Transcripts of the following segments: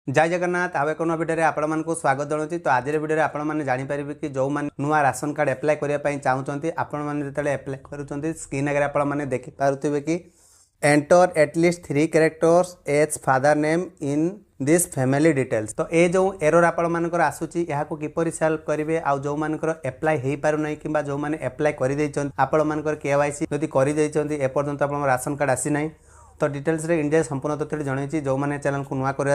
जय जगन्नाथ आउ एक भिडियो आपको स्वागत जनाऊँ। तो आज भिडियो आपने जानीपर कि जो मैंने नुआ राशन कार्ड एप्लाय करने चाहते आपण मैंने जो एप्लाय कर स्क्रीन आगे आपने देखिपे कि enter at least 3 characters as father name in this family details. तो ये जो एरर आपर आसूची यहाँ किपर सल्व करेंगे आउ जो मानकर एप्लाय हो पार ना कि जो मैंने एप्लाय कर आपण मानकर केवाईसी जदि करपर्यंत आप राशन कार्ड आसी ना तो डिटेल्स रे इंडिया संपूर्ण तथ्य जनई जो मैंने चैनल को नुआ कर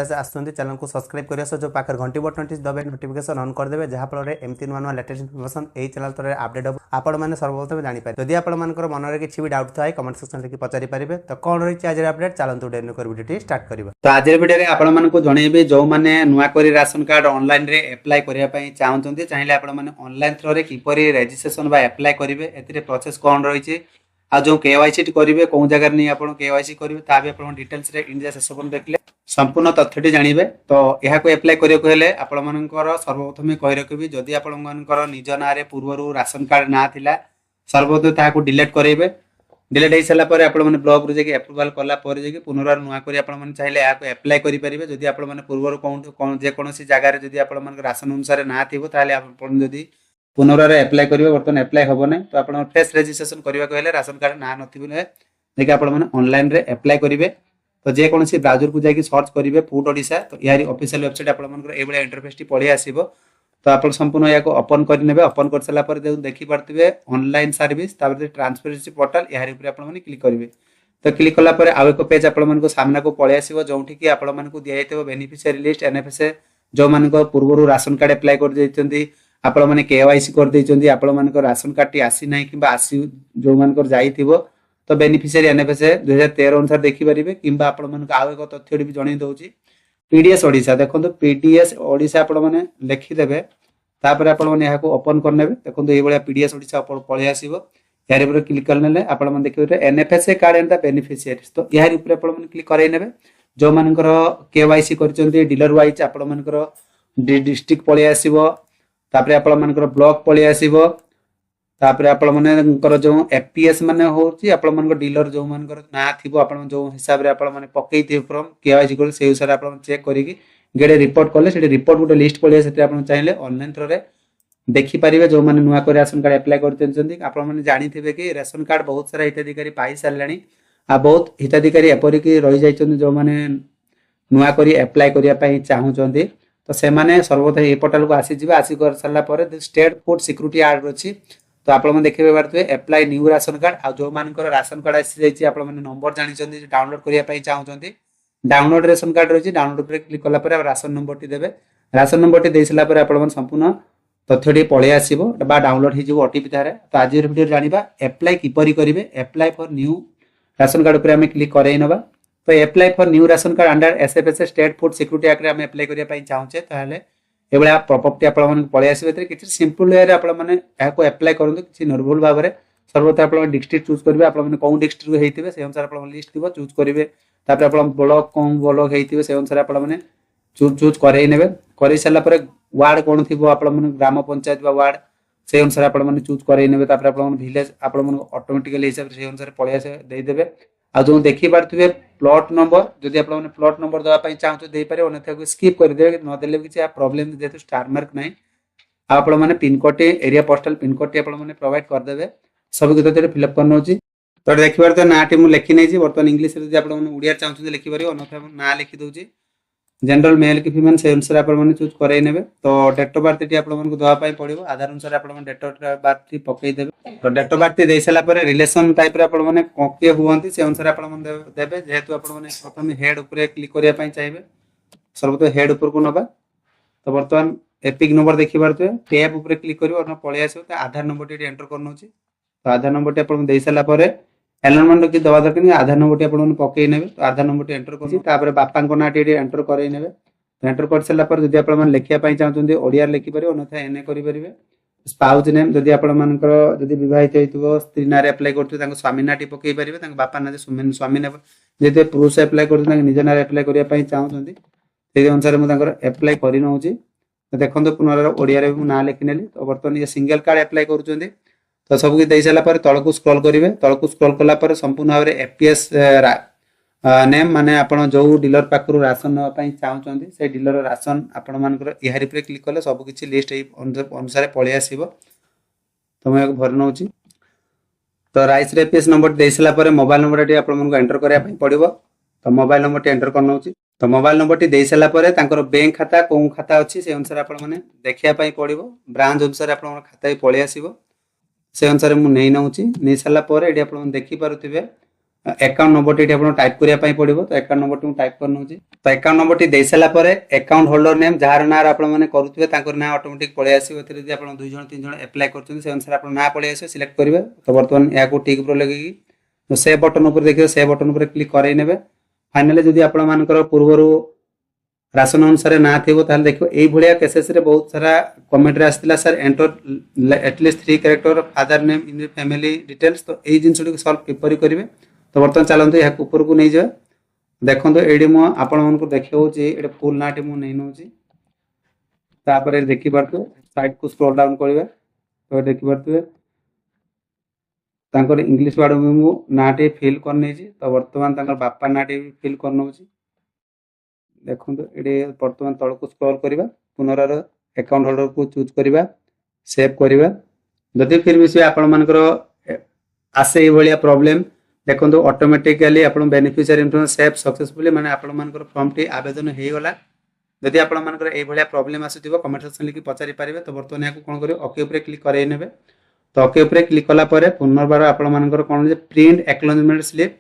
चैनल को सब्सक्राइब कर जो पाखर घंटी बटन दबे नोटिफिकेशन ऑन करदे जहाँफल एमती नुआ नुआ लेटेस्ट इनफॉरमेशन यही चैनल तरह अपडेट हो आपण मैंने सर्वप्रथम जानीपारे। जदि आपण मन में किसी भी डाउट थाए कमेंट सेक्शन लिखि पचारि पारे। तो कौन रही आज अपडेट चलतु डेन कर वीडियो स्टार्ट करबा। तो आज वीडियो आपण मानकु जणैबे जो माने नुआ करी राशन कार्ड ऑनलाइन रे अप्लाई करिया पई चाहउछन्ती चाहिले आपण माने ऑनलाइन थ्रू रे किपरि रजिस्ट्रेशन बा अप्लाई करिवे एतिरे प्रोसेस कोन रहिछि आ जो केवाईसी करेंगे कौन जगह नहीं आप केवाईसी करेंगे ता भी आप डिटेल्स रे इंडिया शेष देखले संपूर्ण तथ्यटी जानवे। तो यहाँ को एप्लाय करने आपंकर सर्वप्रथम कही रखी जदि आपर निज ना पूर्व राशन कार्ड ना था सर्वप्रथम ताकू डिलीट करेंगे। डिलीट हो सारापर आप ब्लॉक रू जाकि एप्रुवाल कलापर जाकि पुनर्वार नुआ कर चाहिए यहाँ को एप्लाय करेंगे। जदि आप पूर्व कौन जेकोसी जगार जदि आप राशन अनुसार ना थी जदि पुनर्वार एप्लाय करेंगे बर्तमान एप्लाय हम ना तो आप फ्रेश रजिस्ट्रेशन करने राशन कार्ड ना ना आप ऑनलाइन रे एप्लाय करेंगे। तो जेकोसी ब्राउजर को जाकि सर्च करेंगे फूड ओडिशा तो यार ऑफिशियल वेबसाइट आपंकर इंटरफेस टी पलि आसो। तो आप संपूर्ण या ओपन करने ओपन कर सारापर देखिपे ऑनलाइन सर्विस ट्रांसपेरेंसी पोर्टल यार क्लिक करेंगे। तो क्लिक कलापर आउ एक पेज आप सामना को पलि आसो जो कि आपको दिखाई बेनिफिशियरी लिस्ट एनएफएसए जो मान पूर्व राशन कार्ड एप्लाय कर आपण मैंने केवाईसी कर आपण मान राशन कार्ड टी आसी ना कि आसी जो मान जाइथिबो तो बेनिफिशियरी एनएफएसए 2013 अनुसार देखिपारे कि आपण मान आउ एक तथ्य भी जणई दउची पीडीएस ओडिशा देखो पीडीएस ओडिशा आपण मैंने लिखिदेवे तापर आपण मैंने यहाँ को ओपन करने देखो ये भाया पीडीएस ओडिशा पलि आसो यार ऊपर क्लिक करने आपण मैंने देखिए NFSA card and the beneficiaries. तो यार ऊपर आपण मैंने क्लिक कराई नेबे जो मानकर केवाईसी करचंती डीलर वाइज आपण मानकर डिस्ट्रिक्ट पलि आसीबो तापरे आपण मानकर ब्लॉक पलि आसीबो तापरे आपण मानकर जो एफपीएस माने होची आपण मानकर डीलर जो मानकर ना थिबो आपण जो हिसाब रे आपण माने पकई थे फ्रॉम केवाईसी कर से अनुसार आपण चेक करिकि गेडे रिपोर्ट कले से रिपोर्ट गोटे लिस्ट पलि सेते आपण चाहिले ऑनलाइन थ्रू रे देखि परिबे जो माने नुआ कर राशन कार्ड अप्लाई करतेंचंती आपण माने जानि थिबे कि राशन कार्ड बहुत सारा हिताधिकारी पाई सारलानी आ बहुत हिताधिकारी एपरि कि रहि जाइचंती जो माने नुआ करी अप्लाई करिया पई चाहुचंती। तो से माने सर्वप्रथम ये पोर्टल को आसी कर सारा पर स्टेट फूड सिक्योरिटी एक्ट अच्छी तो आप देखिए पारे एप्लाय न्यू राशन कार्ड आ जो मान राशन कार्ड आसी जाइए आप नंबर जानते डाउनलोड करने चाहते डाउनलोड राशन कार्ड रही डाउनलोड पर क्लिक कलापर राशन नंबर टी देवे राशन नंबर टी दे सारापर आप संपूर्ण तथ्य पलि आसो डाउनलोड हो ओटीपी तार। तो आज वीडियो जाना एप्लाय किपरि करेंगे apply for new ration card पर क्लिक कर नवा। तो apply for new ration card under SFSA state food security act आम एप्लाय करने चाहूचे ताहले ए भाया प्रॉपर्टी आपण पलि आसो कि सिंपल वे आपको एप्लाय करूँ कि नॉर्मल भाव में सर्वप्रथम आप डिस्ट्रिक्ट चूज करेंगे आप कौन डिस्ट्रिक्ट होते से अनुसार आप लिस्ट थी चूज करेंगे तापर आप ब्लॉक कौन ब्लॉक होते से अनुसार आपने चूज करे कर सारापर वार्ड कौन थी आप ग्राम पंचायत वार्ड से अनुसार आपने चूज करे भिलेज आप ऑटोमेटिकली हिसाब से अनुसार पलि आसे देदेवे। आ जो देखी पारे प्लॉट नंबर जदि आप प्लॉट नंबर देवाई चाहते देपारे अन्यथा को स्किप करदे नदेले किसी प्रोब्लेम जेहतु स्टार मार्क ना आप पिनकोड एरिया पोस्टल पिनकोड आपने प्रोवाइड करदे सब तथ्य फिलअप करना। तो देखिए तो ना मुझे लिखी नहीं बर्तमान इंग्लीश ओडिया चाहते लिखिपारे अन्यथा ना लिखी दूसरी जनरल मेल कि फीमेल से अनुसार आपने चूज करे। तो डेट ऑफ बर्थ आपको देवाई पड़ो आधार अनुसार आप डेट ऑफ बर्थ पकईदे। तो डेट ऑफ बर्थ दे सारापर रिलेशन टाइप आपने किए हुए से अनुसार आपे जेहेतु प्रथम हेड उपर क्लिक करने चाहिए सर्वप्रथम हेड उपर को नवा। तो बर्तमान एपिक नंबर देखिए टैब उपर क्लिक कर पलि आसो आधार नंबर टी एंटर करना। तो आधार नंबर टी आप दे सारापर एनरोलमेंट कि दवा दरकार आधार नंबर टी आपको पकई ने तो आधार नंबर टी एंटर कर बापा ना टी एंटर कर एंटर कर सारापर जब आप लिखापी चाहते ओडिया लिखिपारे अन्यथा एनए करेंगे। स्पाउज नेम जदि आपंकर विवाहित हो स्त्री ना एप्लाय कर स्वामी ना टी पकई पारे बापा ना स्वामी ना जी पुरुष एप्लाय कर निज ना एप्लाय करने चाहते से अनुसार मुझे एप्लाय कर नौची। तो देखो पुनर्वार ओडिया ना लिखिने। तो बर्तमान ये सिंगल कार्ड एप्लाय कर तो सबको दे सारापर तलक स्क्रॉल करेंगे तलक स्क्रॉल कलापर संपूर्ण भाव में एफपीएस नेम माने आपण जो डीलर पाखरु राशन नवा पई चाहुचंदी से डीलर राशन आपण मानकर इहारी पे क्लिक कले सब किछि लिस्ट ए अनुसार पळे आसीबो तो मैं भर नउची तो राइस रे पीएस नंबर दे सला परे मोबाइल नंबर टी आपण मानको एंटर करिया पई पड़िबो तो मोबाइल नंबर टी एंटर कर नउची तो मोबाइल नंबर टी दे सला परे तांकर बैंक खाता कोन खाता अछि से अनुसार आपण माने देखिया पई पड़िबो ब्रांच अनुसार आपण खाता पळे आसीबो से अनुसार मु नै नउची नै सला परे एडी आपण देखि पारुथिबे अकाउंट नंबर टी आपण टाइप करिया पई पड़िबो तो अकाउंट नंबर टी टाइप कर नउची तो अकाउंट नंबर टी दे सला परे अकाउंट होल्डर नेम जार नार आपण माने करूथिबे तांकर ना ऑटोमेटिक पळे आसीबो एते जदि आपण 2 जण 3 जण अप्लाई करछन से अनुसार आपण ना पळे आसीबो सिलेक्ट करिवे तो वर्तमान या को टिक प्रो लगेगी तो सेव बटन ऊपर देखियो सेव बटन ऊपर क्लिक करै नेबे फाइनली जदि आपण मानकर पूर्वरु राशन अनुसार ना थिबो ताल देखियो एई भलिया केसेस रे बहुत सारा कमेंट रे आस्तिला sir enter at least 3 character father name in family details तो एई जिंसडी सॉल्व किपरि करिवे तो वर्तमान चलंतु या ऊपर को नै जा देखंतु एडी मो आपण मानको देखियोची एडे फुल नाटी मु नै नउची तापर देखि परतु साइड को स्क्रॉल डाउन करिवे तो देखि परतु तांकर इंग्लिश वर्ड में मु नाटी फिल करनै छी तो वर्तमान तांकर बापा नाटी फिल करनउची देखंतु एडे वर्तमान तळ को स्क्रॉल करिवा पुनरार अकाउंट होल्डर को चूज करिवा सेव करिवा जदि फिर भी से आपण मानकर आसे ए भलिया प्रॉब्लम देखो ऑटोमेटिकली आपण बेनिफिशियरी इन्फॉर्मेशन सेव सक्सेसफुली माने आपण मानकर फॉर्म टी आवेदन हे गला जदि आपण मानकर ए भलिया प्रॉब्लम आसुथिबो कमेंट सेक्शन लिखि पचारि पारिबे तो वर्तमान याको कोन करियो ओके ऊपर क्लिक करै नेबे तो ओके ऊपर क्लिक कला परे पुनर्बार आपण मानकर कोन जे प्रिंट एक्नॉलेजमेंट स्लिप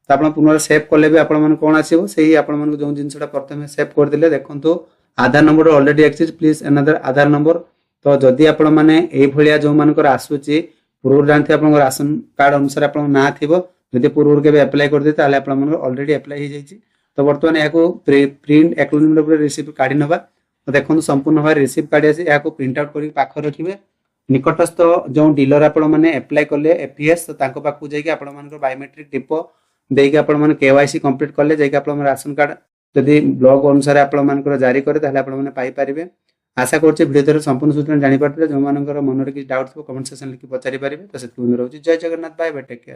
तो आपण पुनर सेव करले भी आपण मान कोन आसीबो सेही आपण मान जो जिंसटा प्रथमे सेव कर दिले देखंतु Aadhaar number already exist please another Aadhaar number तो जदि आपण माने ए भलिया जो मानकर आसुची पूर्व जानथि आपण राशन कार्ड अनुसार आपण ना थिबो जदि पूर्व के अप्लाई कर दे ताले आपण मन ऑलरेडी अप्लाई हो जाई तो वर्तमान याको प्रिंट एक्नॉलेजमेंट ऊपर रिसीव काढी नबा तो देखंतु संपूर्ण भाव रिसीव काढी आसी याको प्रिंट आउट करी पाखर रखिबे निकटस्थ जो डीलर आपण माने अप्लाई करले एपीएस तो तांको पाखु जाई कि आपण मानकर बायोमेट्रिक टिपो देई कि आपण माने केवाईसी कंप्लीट करले जाई कि आपण राशन कार्ड जदि ब्लॉग अनुसार आपण मानकर जारी करे ताले आपण माने पाई परिबे आशा करछि वीडियो द्वारा संपूर्ण सूचना जानि पारथिबे जो मानकर मन रे कि डाउट थो कमेंट सेक्शन लिखि पचारि परिबे तो सेति रहउछि जय Jagannath bye bye take care.